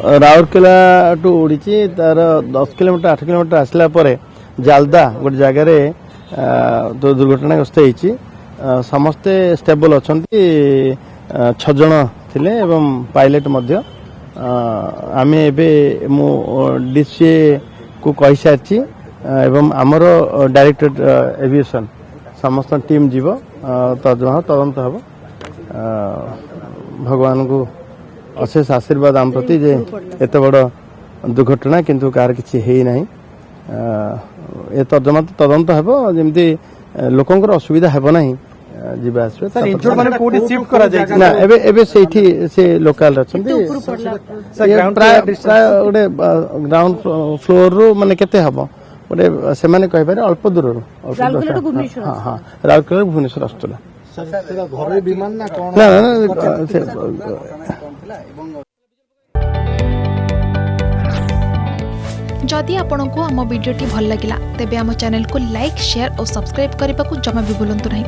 Rourkela to उड़ी तार 10 kilometre 8 kilometre आसला जालदा गोटे जगार दुर्घटनाग्रस्त होती समस्ते स्टेबल अच्छा 6 जन थिले एवं पायलट मध्य आमे एबे मु डीसीए को कहि सारछि एवं आमर डायरेक्टर एविएशन समस्त टीम जीव तदंत हम भगवान को अशेष आशीर्वाद आम प्रति जे एत बड़ दुर्घटना किंतु कार किछि हेई नाही ए तदंत हम जमती लोकंकर असुविधा हेब नाही जीवा ना एबे से लोकल गोटे ग्राउंड फ्लोर रू माने केते हम गोटे से कह अल्प दूर हाँ राउरकेला भुवनेश्वर आसुला ना जदि आपंक आम भिडी भल लगा तेब आम चैनल को लाइक शेयर और सब्सक्राइब करने को जमा भी भूलु नहीं।